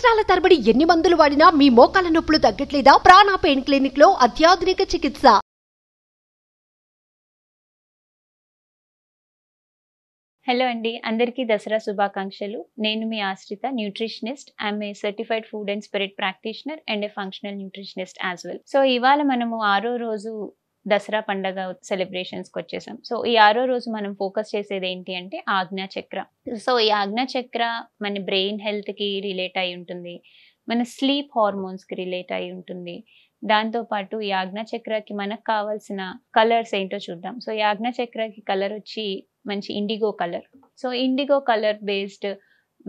సంవత్సరాల తరబడి ఎన్ని మందులు వాడినా మీ మోకాల నొప్పులు తగ్గట్లేదా? ప్రాణ పెయిన్ క్లినిక్ లో అత్యాధునిక చికిత్స. హలో అండి, అందరికీ దసరా శుభాకాంక్షలు. నేను మీ ఆశ్రిత, nutritionist. I'm a certified food and spirit practitioner and A functional nutritionist as well. So ఇవాళ మనము 6వ రోజు దసరా పండగ సెలబ్రేషన్స్కి వచ్చేసాం. సో ఈ 6వ రోజు మనం ఫోకస్ చేసేది ఏంటి అంటే ఆజ్ఞా చక్ర. సో ఈ ఆజ్ఞా చక్ర మన బ్రెయిన్ హెల్త్కి రిలేట్ అయి ఉంటుంది, మన స్లీప్ హార్మోన్స్కి రిలేట్ అయి ఉంటుంది. దాంతోపాటు ఈ ఆజ్ఞా చక్రకి మనకు కావాల్సిన కలర్స్ ఏంటో చూద్దాం. సో ఈ ఆజ్ఞా చక్రకి కలర్ వచ్చి మంచి IndiGo colour. So IndiGo colour based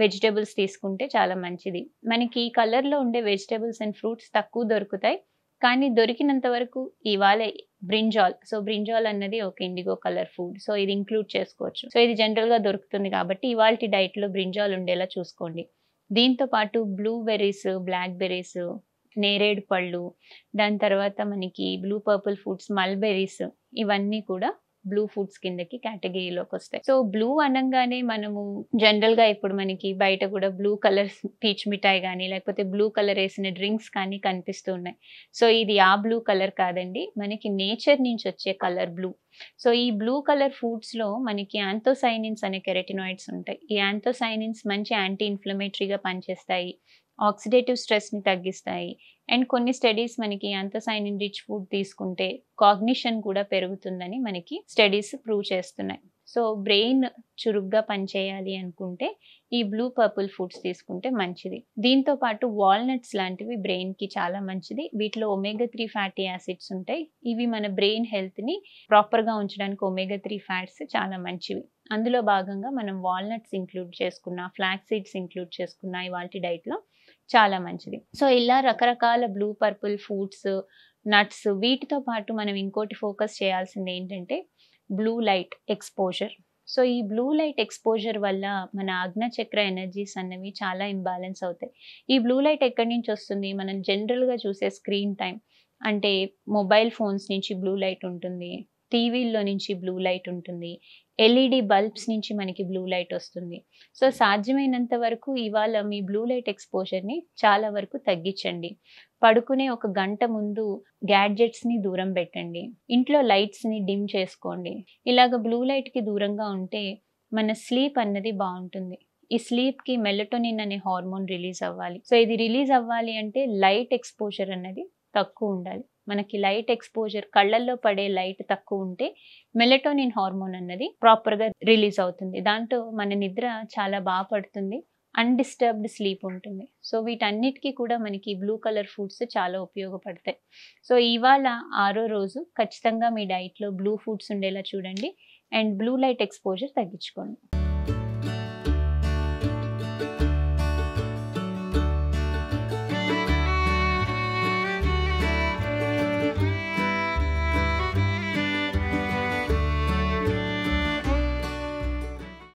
vegetables తీసుకుంటే చాలా మంచిది. మనకి ఈ కలర్లో ఉండే వెజిటేబుల్స్ అండ్ ఫ్రూట్స్ తక్కువ దొరుకుతాయి, కానీ దొరికినంత వరకు ఇవాళ బ్రింజాల్. సో బ్రింజాల్ అన్నది ఒక ఇండిగో కలర్ ఫుడ్. సో ఇది ఇంక్లూడ్ చేసుకోవచ్చు. సో ఇది జనరల్గా దొరుకుతుంది కాబట్టి ఇవాళ డైట్లో బ్రింజాల్ ఉండేలా చూసుకోండి. దీంతో పాటు బ్లూబెర్రీస్, బ్లాక్ బెర్రీస్, నేరేడు పళ్ళు, దాని తర్వాత మనకి బ్లూ పర్పుల్ ఫుడ్స్, మల్బెర్రీస్, ఇవన్నీ కూడా బ్లూ ఫుడ్స్ కిందకి కేటగిరీలోకి వస్తాయి. సో బ్లూ అనగానే మనము జనరల్గా ఇప్పుడు మనకి బయట కూడా బ్లూ కలర్ పీచ్ మిఠాయి కానీ లేకపోతే బ్లూ కలర్ వేసిన డ్రింక్స్ కానీ కనిపిస్తూ ఉన్నాయి. సో ఇది ఆ బ్లూ కలర్ కాదండి, మనకి నేచర్ నుంచి వచ్చే కలర్ బ్లూ. సో ఈ బ్లూ కలర్ ఫుడ్స్లో మనకి యాంథోసైనిన్స్ అనే కెరటినాయిడ్స్ ఉంటాయి. ఈ యాంథోసైనిన్స్ మంచి యాంటీ ఇన్ఫ్లమేటరీగా పనిచేస్తాయి, ఆక్సిడేటివ్ స్ట్రెస్ని తగ్గిస్తాయి. అండ్ కొన్ని స్టడీస్ మనకి యాంథోసైనిన్ రిచ్ ఫుడ్ తీసుకుంటే కాగ్నిషన్ కూడా పెరుగుతుందని మనకి స్టడీస్ ప్రూవ్ చేస్తున్నాయి. సో బ్రెయిన్ చురుగ్గా పనిచేయాలి అనుకుంటే ఈ బ్లూ పర్పుల్ ఫుడ్స్ తీసుకుంటే మంచిది. దీంతో పాటు వాల్నట్స్ లాంటివి బ్రెయిన్కి చాలా మంచిది. వీటిలో ఒమేగా-3 ఫ్యాటీ యాసిడ్స్ ఉంటాయి. ఇవి మన బ్రెయిన్ హెల్త్ని ప్రాపర్గా ఉంచడానికి ఒమేగా-3 ఫ్యాట్స్ చాలా మంచివి. అందులో భాగంగా మనం వాల్నట్స్ ఇంక్లూడ్ చేసుకున్న, ఫ్లాక్ సీడ్స్ ఇంక్లూడ్ చేసుకున్న ఇవాళ డైట్లో చాలా మంచిది. సో ఇలా రకరకాల బ్లూ పర్పుల్ ఫుడ్స్, నట్స్, వీటితో పాటు మనం ఇంకోటి ఫోకస్ చేయాల్సింది ఏంటంటే బ్లూ లైట్ ఎక్స్పోజర్. సో ఈ బ్లూ లైట్ ఎక్స్పోజర్ వల్ల మన ఆజ్ఞా చక్ర ఎనర్జీస్ అన్నవి చాలా ఇంబ్యాలెన్స్ అవుతాయి. ఈ బ్లూ లైట్ ఎక్కడి నుంచి వస్తుంది? మనం జనరల్గా చూసే స్క్రీన్ టైం, అంటే మొబైల్ ఫోన్స్ నుంచి బ్లూ లైట్ ఉంటుంది, టీవీల్లో నుంచి బ్లూ లైట్ ఉంటుంది, ఎల్ఈడి బల్బ్స్ నుంచి మనకి బ్లూ లైట్ వస్తుంది. సో సాధ్యమైనంత వరకు ఇవాళ మీ బ్లూ లైట్ ఎక్స్పోజర్ని చాలా వరకు తగ్గించండి. పడుకునే ఒక గంట ముందు గ్యాడ్జెట్స్ని దూరం పెట్టండి. ఇంట్లో లైట్స్ని డిమ్ చేసుకోండి. ఇలాగ బ్లూ లైట్కి దూరంగా ఉంటే మన స్లీప్ అన్నది బాగుంటుంది. ఈ స్లీప్కి మెలటోనిన్ అనే హార్మోన్ రిలీజ్ అవ్వాలి. సో ఇది రిలీజ్ అవ్వాలి అంటే లైట్ ఎక్స్పోజర్ అన్నది తక్కువ ఉండాలి. మనకి లైట్ ఎక్స్పోజర్, కళ్ళల్లో పడే లైట్ తక్కువ ఉంటే మెలటోనిన్ హార్మోన్ అన్నది ప్రాపర్గా రిలీజ్ అవుతుంది. దాంతో మన నిద్ర చాలా బాగా పడుతుంది, అన్డిస్టర్బ్డ్ స్లీప్ ఉంటుంది. సో వీటన్నిటికీ కూడా మనకి బ్లూ కలర్ ఫుడ్స్ చాలా ఉపయోగపడతాయి. సో ఇవాళ 6వ రోజు ఖచ్చితంగా మీ డైట్లో బ్లూ ఫుడ్స్ ఉండేలా చూడండి అండ్ బ్లూ లైట్ ఎక్స్పోజర్ తగ్గించుకోండి.